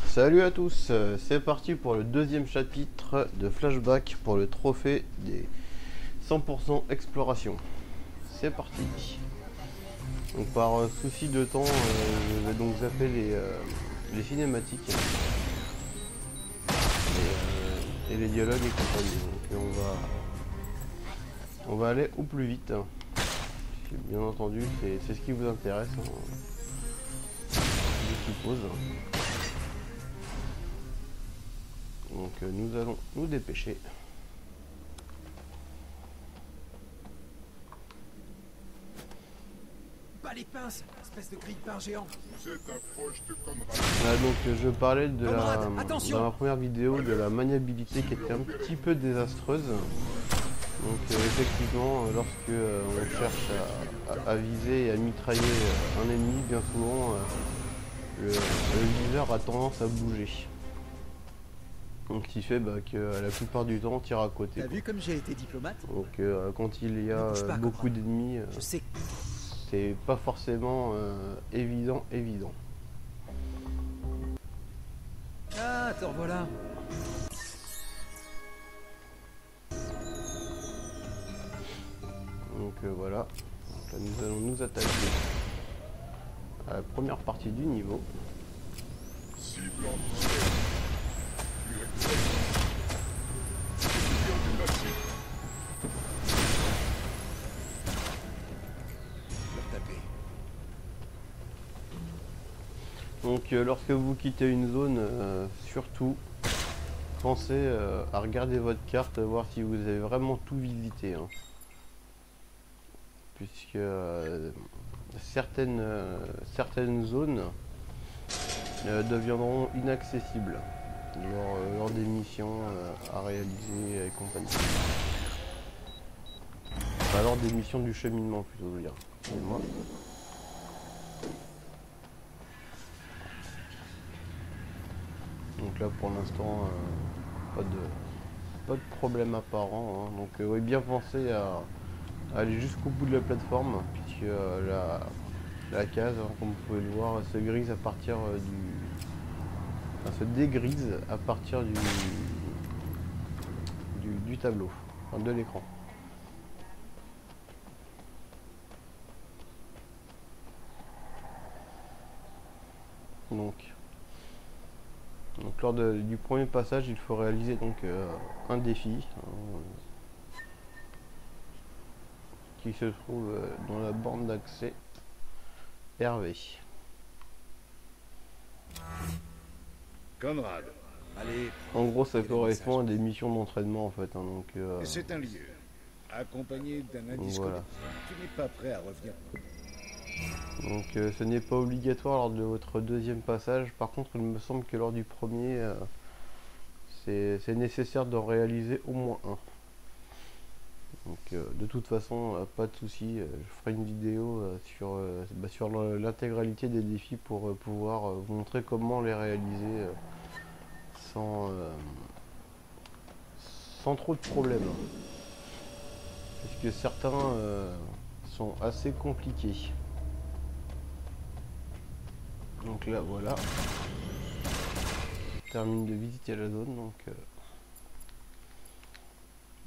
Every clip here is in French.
Salut à tous, c'est parti pour le deuxième chapitre de Flashback pour le trophée des 100% exploration. C'est parti. Donc par souci de temps, je vais donc zapper les cinématiques et les dialogues et compagnie. Donc on va aller au plus vite. Bien entendu, c'est ce qui vous intéresse, hein, je suppose. Donc nous allons nous dépêcher. Pas les pinces, espèce de grille-pain géant. Donc je parlais de attention. dans ma première vidéo de la maniabilité qui était un petit peu désastreuse. Donc effectivement, lorsque on cherche à viser et à mitrailler un ennemi, bien souvent le viseur a tendance à bouger. Donc ce qui fait que la plupart du temps on tire à côté. T'as vu comme j'ai été diplomate? Donc quand il y a beaucoup d'ennemis, je sais. c'est pas forcément évident. Ah, te revoilà. Donc voilà. Donc, là, nous allons nous attaquer à la première partie du niveau. Donc lorsque vous quittez une zone, surtout pensez à regarder votre carte, voir si vous avez vraiment tout visité, hein. Puisque certaines zones deviendront inaccessibles lors des missions à réaliser et compagnie. Enfin, lors des missions du cheminement plutôt, je veux dire. Excusez-moi. Donc là pour l'instant pas de problème apparent, hein. Donc oui, bien penser à aller jusqu'au bout de la plateforme, puisque la case, hein, comme vous pouvez le voir, se grise à partir se dégrise à partir du tableau, enfin, de l'écran. Donc lors du premier passage, il faut réaliser donc un défi qui se trouve dans la borne d'accès Hervé. Conrad, allez. En gros, ça correspond à des missions d'entraînement en fait, hein, donc c'est un lieu accompagné d'un indice voilà. Tu n'es pas prêt à revenir. Donc ce n'est pas obligatoire lors de votre deuxième passage. Par contre, il me semble que lors du premier, c'est nécessaire d'en réaliser au moins un. Donc de toute façon, pas de souci, je ferai une vidéo sur l'intégralité des défis pour pouvoir vous montrer comment les réaliser sans trop de problèmes. Puisque certains sont assez compliqués. Donc là voilà, je termine de visiter la zone. Donc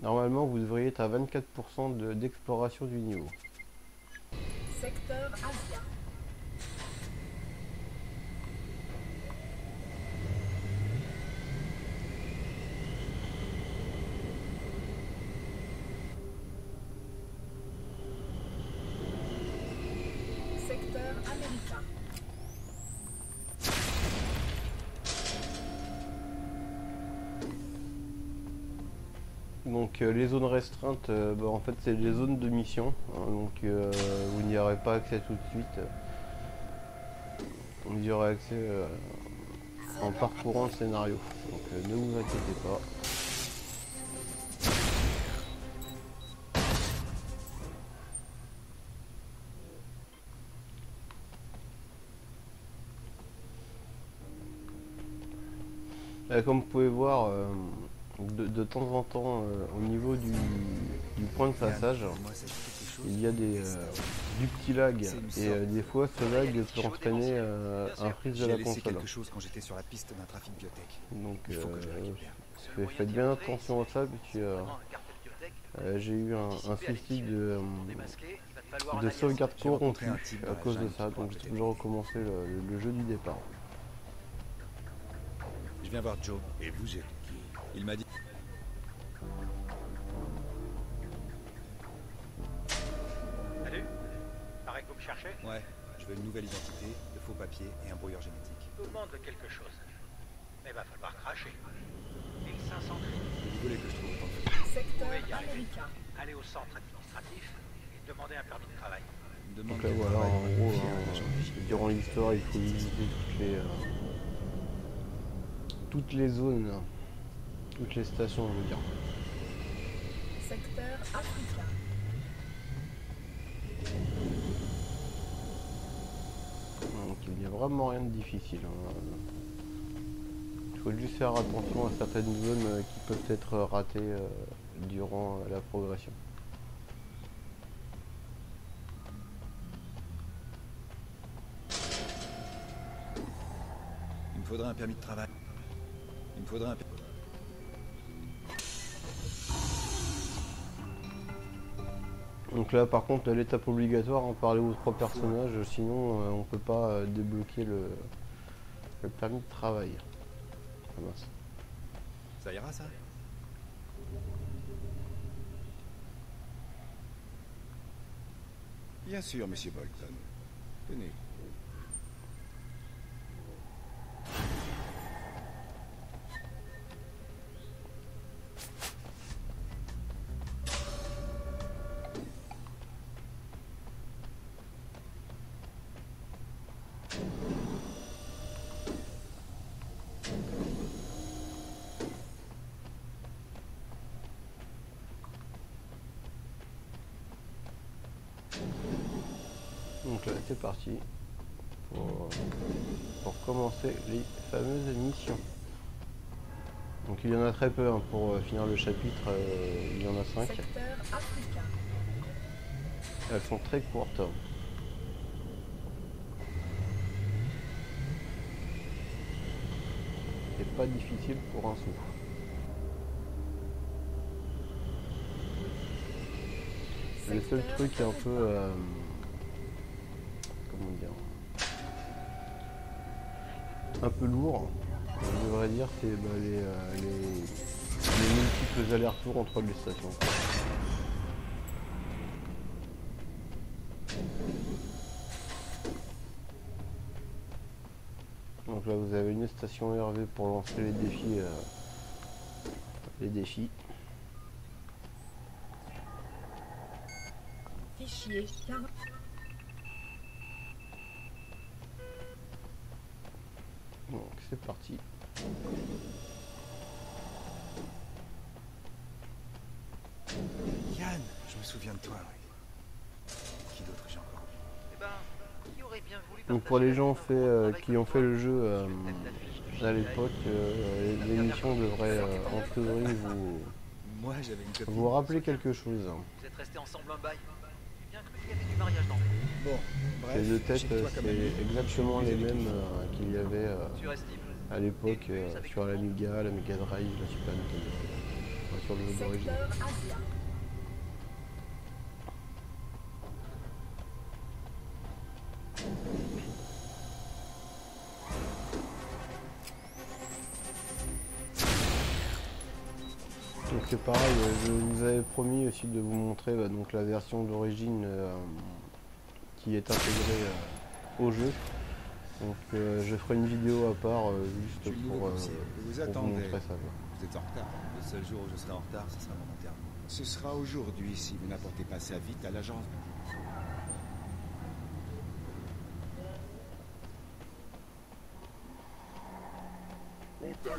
normalement vous devriez être à 24% d'exploration du niveau. Secteur Asia. Secteur Américain. Donc les zones restreintes, en fait c'est les zones de mission, hein, donc vous n'y aurez pas accès tout de suite. Vous y aurez accès en parcourant le scénario, donc ne vous inquiétez pas. Comme vous pouvez voir, de temps en temps, au niveau du point de passage, il y a du petit lag et des fois ce lag peut entraîner un freeze de J'ai la laissé console. quelque chose quand j'étais sur la piste d'un trafic biotech. Donc Il faut que je le récupère. faites bien attention à ça puisque j'ai eu un souci de sauvegarde corrompue à cause de ça, donc j'ai toujours recommencé le jeu du départ. Je viens voir Joe. Et vous êtes qui? Il m'a dit... Salut. Paraît que vous me cherchez. Ouais, je veux une nouvelle identité, de faux papiers et un brouilleur génétique. Je vous demande quelque chose. Mais va falloir cracher. 1500 crédits. Vous voulez que je trouve autant de... Secteur pouvez y arriver. américain. Allez au centre administratif et demandez un permis de travail. Donc là voilà, en gros, durant l'histoire il faut visiter toutes les zones, toutes les stations je veux dire. Secteur africain. Donc il n'y a vraiment rien de difficile. Il faut juste faire attention à certaines zones qui peuvent être ratées durant la progression. Il me faudrait un permis de travail. Il me faudrait un... Donc là par contre l'étape obligatoire, en parler aux 3 personnages, sinon on peut pas débloquer le permis de travail. Ah mince. Ça ira, ça? Bien sûr, monsieur Bolton. Tenez. Donc là c'est parti pour commencer les fameuses missions. Donc il y en a très peu hein, pour finir le chapitre, il y en a 5. Secteur africain. Elles sont très courtes. Et pas difficile pour un sou. Le seul truc un peu... comment dire, un peu lourd, je devrais dire, c'est les multiples allers-retours entre les stations. Donc là vous avez une station RV pour lancer les défis. Fichier 40. Donc c'est parti. Yann, je me souviens de toi, oui. Qui d'autre j'ai encore oublié? Eh ben, qui aurait bien voulu Donc pour les gens qui ont fait le jeu à l'époque, l'émission devrait en théorie Moi, j'avais une copine. vous rappeler quelque chose. Vous êtes restés ensemble un bail. J'ai bien cru qu'il y avait du mariage dans le... Bon, bref. Les deux têtes, chez-toi comme ami. c'est exactement les mêmes qu'il y avait Surestime. à l'époque sur l'Amiga, la Mega Drive, la Super Nintendo. Enfin, sur le jeu d'origine. Secteur Asia. Donc c'est pareil, je vous avais promis aussi de vous montrer donc la version d'origine qui est intégrée au jeu. Donc je ferai une vidéo à part Je suis juste le pour nouveau coursier. Vous vous attendez. montrer ça. Vous êtes en retard. Le seul jour où je serai en retard, ce sera mon enterrement. Ce sera aujourd'hui si vous n'apportez pas ça vite à l'agence. Donc voilà,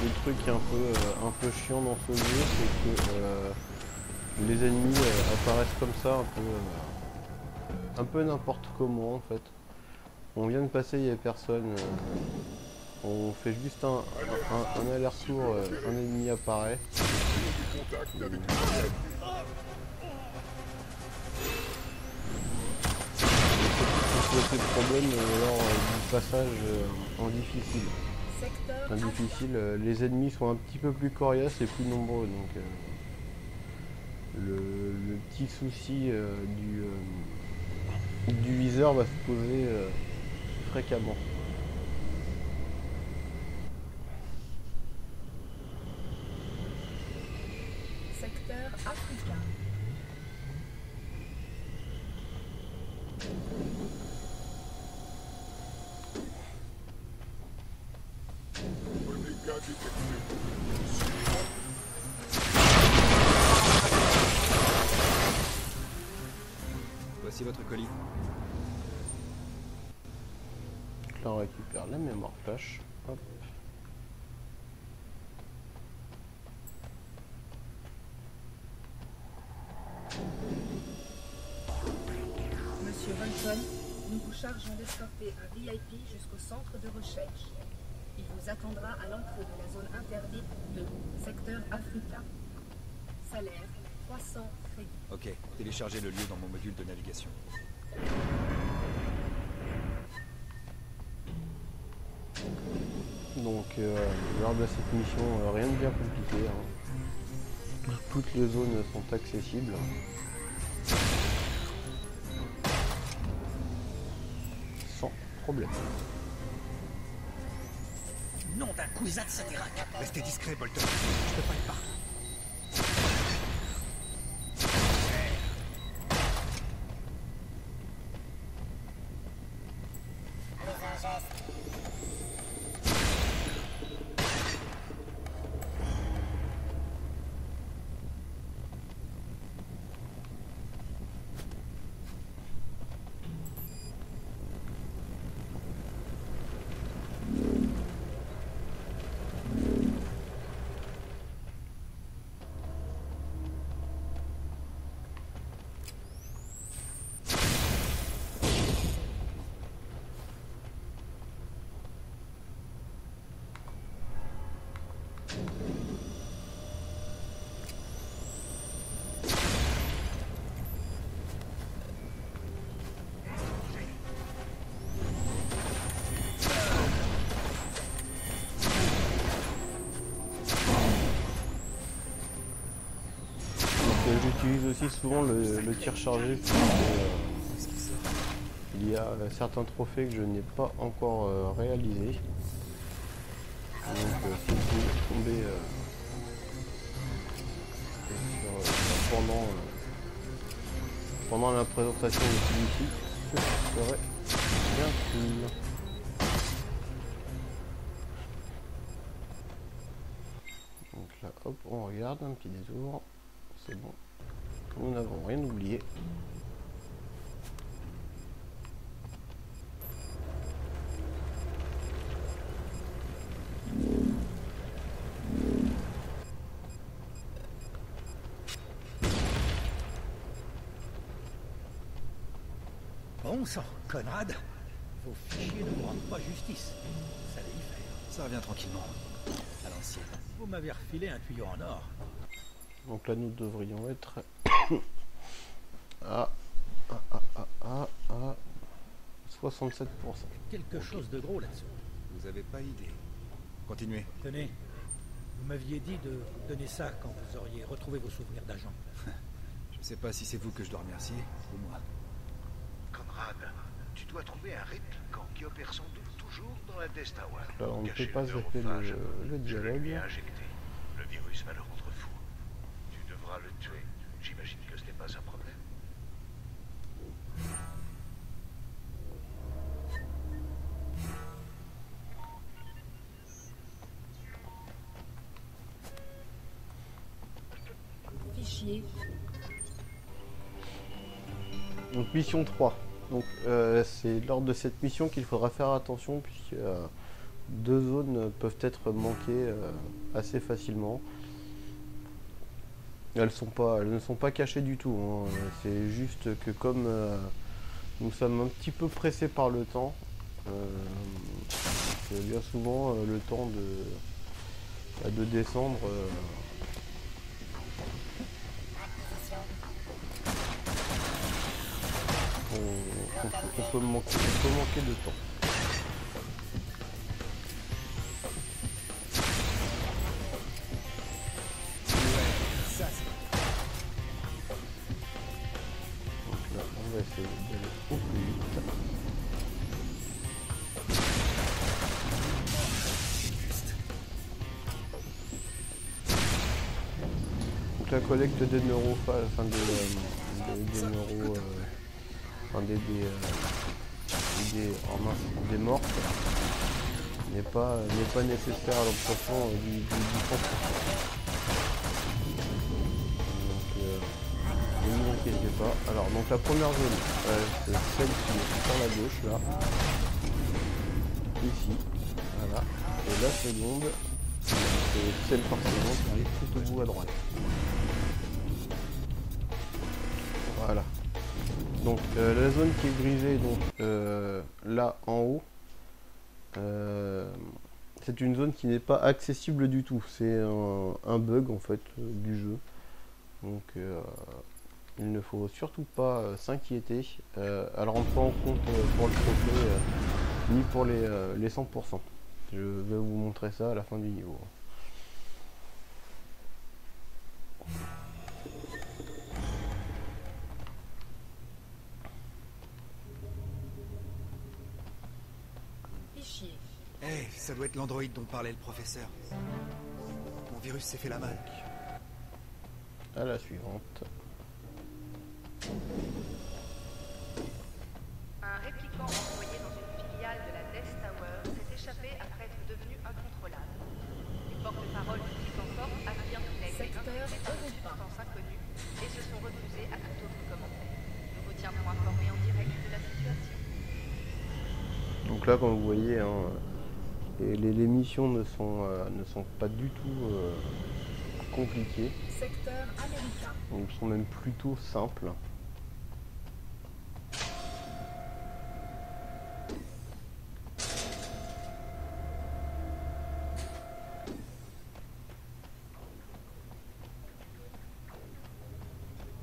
le truc qui est un peu chiant dans ce jeu, c'est que les ennemis apparaissent comme ça, un peu n'importe comment en fait. On vient de passer, il n'y avait personne. On fait juste un aller-retour, un ennemi apparaît. C'est le problème lors du passage en difficile. Secteur En difficile, les ennemis sont un petit peu plus coriaces et plus nombreux, donc le petit souci du viseur va se poser fréquemment. Secteur africain. Voici votre colis. Là on récupère la mémoire flash. Hop. Monsieur Volton, nous vous chargeons d'escorter un VIP jusqu'au centre de recherche. Il vous attendra à l'entrée de la zone interdite de secteur africain. Salaire 300 crédits. Ok, téléchargez le lieu dans mon module de navigation. Donc lors de cette mission, rien de bien compliqué. Hein. Toutes les zones sont accessibles. Sans problème. Nom d'un cousin de Satirac. Restez discret, Bolton. Je peux pas être partout. J'utilise aussi souvent le tir chargé. Il y a certains trophées que je n'ai pas encore réalisés. Donc si vous tombez pendant la présentation de celui-ci, ce serait bien cool. Donc là, hop, on regarde un petit détour. C'est bon. Nous n'avons rien oublié. Bon sang, Conrad, vos fichiers ne vous rendent pas justice. Ça allait y faire. Ça revient tranquillement. À l'ancienne. Vous m'avez refilé un tuyau en or. Donc là, nous devrions être à 67%. Quelque chose de gros là-dessous. Vous avez pas idée. Continuez. Tenez, vous m'aviez dit de vous donner ça quand vous auriez retrouvé vos souvenirs d'agent. Je sais pas si c'est vous que je dois remercier ou moi. Conrad, tu dois trouver un répliquant qui opère sans doute toujours dans la Death Tower. Là, on ne Caché peut pas le zapper neurophage. le Je le dialogue. lui ai injecté. Le virus va le rendre fou. Tu devras le tuer. J'imagine que ce n'est pas un problème. Fichier. Donc mission 3. Donc c'est lors de cette mission qu'il faudra faire attention puisque deux zones peuvent être manquées assez facilement. Elles ne sont pas cachées du tout. Hein. C'est juste que comme nous sommes un petit peu pressés par le temps, bien souvent le temps de descendre, on peut manquer de temps. Ça, c'est... Donc là, on va essayer d'aller au plus vite. Donc la collecte des neuros, enfin des neuros, enfin des mortes n'est pas nécessaire à l'obtention du 30%. Donc ne vous inquiétez pas. Alors donc la première zone, c'est celle qui est sur la gauche là. Ici. Voilà. Et la seconde, c'est celle forcément qui est tout au bout à droite. Voilà. Donc la zone qui est grisée, donc là en haut, c'est une zone qui n'est pas accessible du tout. C'est un bug en fait du jeu. Donc il ne faut surtout pas s'inquiéter. Elle rentre pas en compte pour le trophée ni pour les 100%. Je vais vous montrer ça à la fin du niveau. Fichier. Hey, ça doit être l'androïde dont parlait le professeur. Mon virus s'est fait la malle. À la suivante. Un répliquant envoyé dans une filiale de la Death Tower s'est échappé après être devenu incontrôlable. Les porte-paroles du Tricancorp affirment qu'il a été Secteur infecté par une Europa. substance inconnue et se sont refusés à tout autre commentaire. Nous vous tiendrons informés en direct de la situation. Donc là, comme vous voyez, hein, les missions ne sont pas du tout compliquées. Secteur américain. Elles sont même plutôt simples.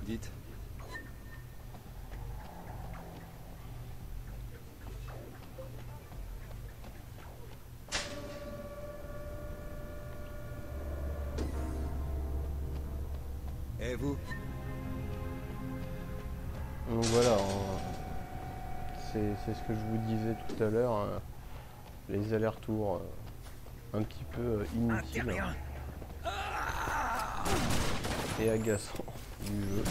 Dites. Et vous? Donc voilà, c'est ce que je vous disais tout à l'heure, les allers-retours un petit peu inutiles et agaçants du jeu.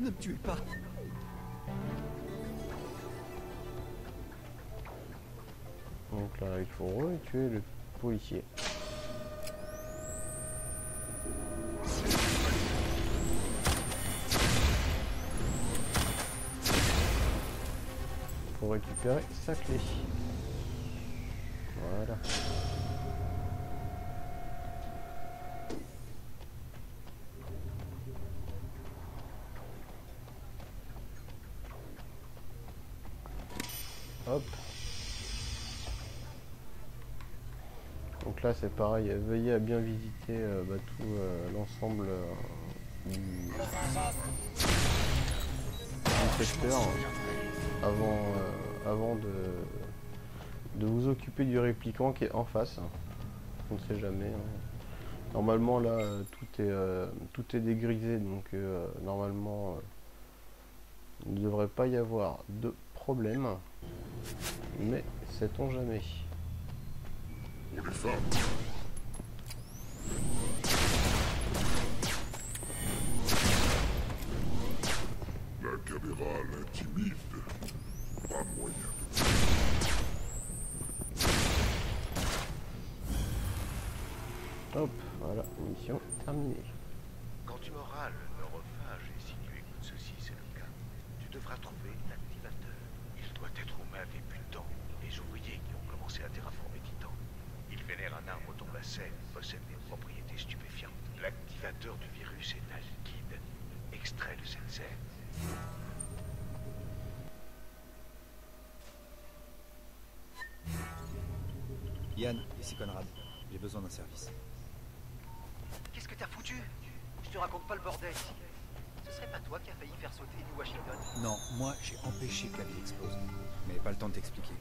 Ne me tuez pas. Donc là, il faut tuer le policier. Pour récupérer sa clé. Voilà. Hop. Donc là c'est pareil, veuillez à bien visiter tout l'ensemble du secteur avant de vous occuper du répliquant qui est en face. On ne sait jamais. Hein. Normalement là tout est dégrisé, donc normalement il ne devrait pas y avoir de problème. Mais sait-on jamais. La caméra l'intimide. Pas moyen de... Hop, voilà, mission terminée. Quand tu m'auras le neurophage et si tu écoutes ceci, c'est le cas, tu devras trouver l'activateur. Il doit être aux mains des mutants, les ouvriers qui ont commencé à terraformer Titan. Ils vénèrent un arbre dont la sève possède des propriétés stupéfiantes. L'activateur du virus est un liquide, extrait de cette sève. Yann, ici Conrad. J'ai besoin d'un service. Qu'est-ce que t'as foutu? Je te raconte pas le bordel ici. Ce serait pas toi qui as failli faire sauter New Washington? Non, moi j'ai empêché que la ville explose. Mais pas le temps de t'expliquer.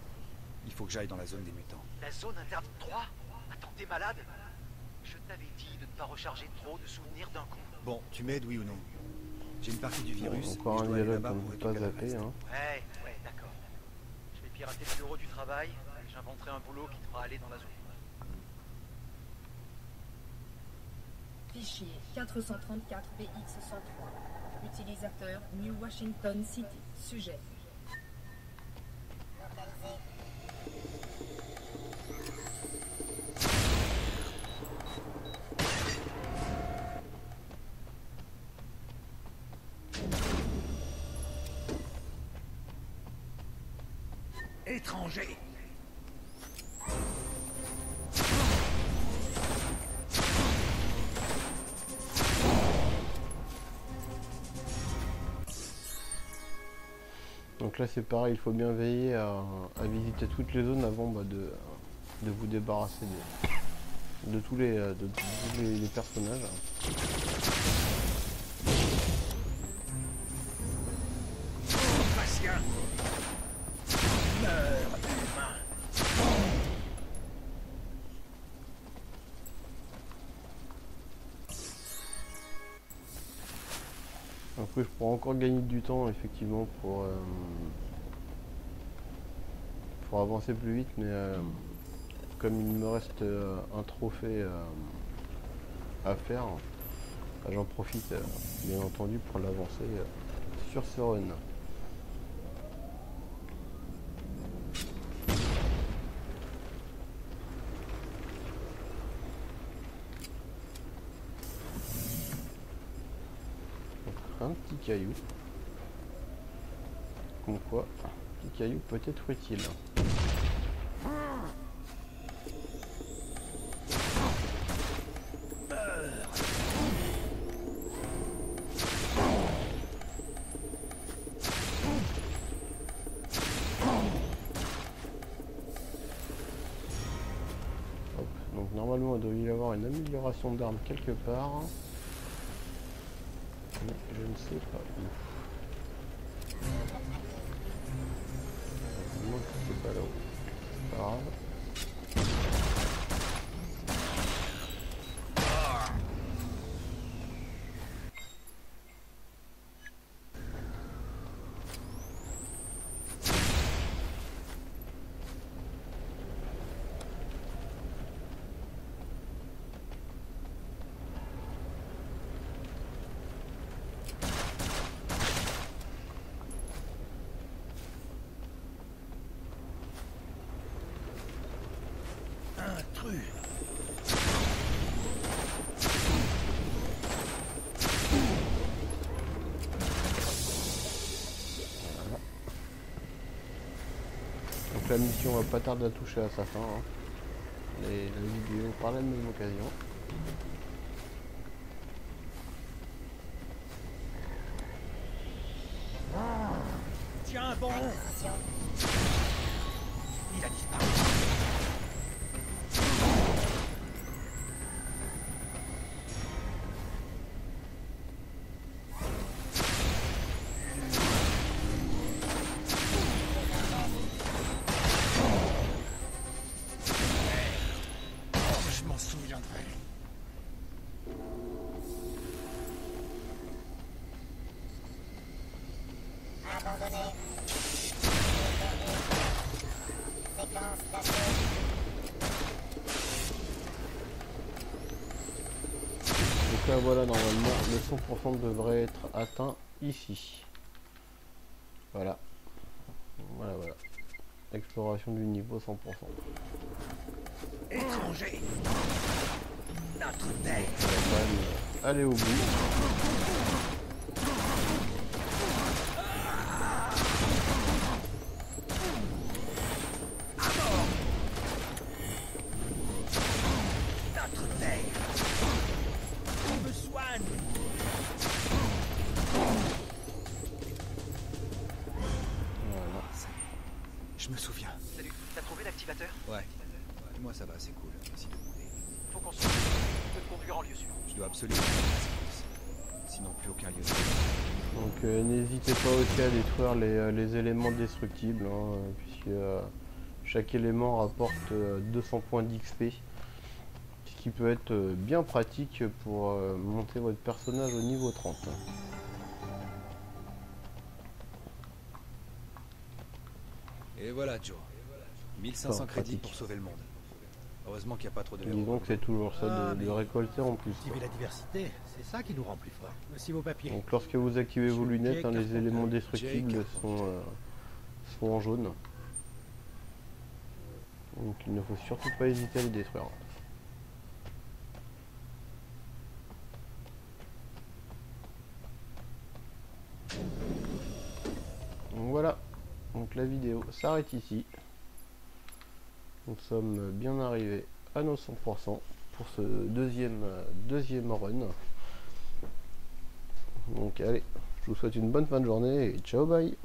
Il faut que j'aille dans la zone des mutants. La zone interdite 3? Attends, t'es malade? Je t'avais dit de ne pas recharger trop de souvenirs d'un coup. Bon, tu m'aides, oui ou non? J'ai une partie du virus. Encore et je un dois aller dialogue là-bas qu'on pour ne peut pas récupérer le zapper. reste. Hein. Ouais, d'accord. Je vais pirater le bureau du travail et j'inventerai un boulot qui te fera aller dans la zone. Fichier 434BX103. Utilisateur New Washington City. Sujet. Étranger. Donc là c'est pareil, il faut bien veiller à visiter toutes les zones avant de vous débarrasser de tous les personnages. Patient. Meurs, humain. Après je pourrais encore gagner du temps effectivement pour avancer plus vite, mais comme il me reste un trophée à faire, bah, j'en profite bien entendu pour l'avancer sur ce run. Un petit caillou. Comme quoi, un petit caillou peut être utile. Hop, donc normalement il doit y avoir une amélioration d'armes quelque part. Mais je ne sais pas où. Non, c'est pas là-haut. Pas grave. Intrus. Donc la mission va pas tarder à toucher à sa fin. Hein. La vidéo par la même occasion. Tiens bon. Il a disparu. Je m'en souviendrai. Donc là voilà, normalement le 100% devrait être atteint ici. Voilà. Voilà. Exploration du niveau 100%. Étranger. Notre terre. On va quand même aller au bout. Notre terre. On me soigne. Voilà. Je me souviens. Salut, t'as trouvé l'activateur? Ouais. Moi ça va, c'est cool. Merci de demander. Faut qu'on se je peux te conduire en lieu sûr. Je dois absolument faire ce qui se passe. Sinon plus aucun lieu. Donc n'hésitez pas aussi à détruire les éléments destructibles, hein, puisque chaque élément rapporte 200 points d'XP, ce qui peut être bien pratique pour monter votre personnage au niveau 30. Et voilà Joe. 1500 Enfin, crédits pratique. pour sauver le monde. Heureusement qu'il n'y a pas trop de Disons que c'est toujours ça de mais récolter en plus. Cultiver la diversité, c'est ça qui nous rend plus forts. Voici vos papiers. Donc lorsque vous activez vos lunettes, Jake hein, les Carpenter. éléments destructibles Jake sont en jaune. Donc il ne faut surtout pas hésiter à les détruire. Donc voilà, donc la vidéo s'arrête ici. Nous sommes bien arrivés à nos 100% pour ce deuxième run. Donc allez, je vous souhaite une bonne fin de journée et ciao bye.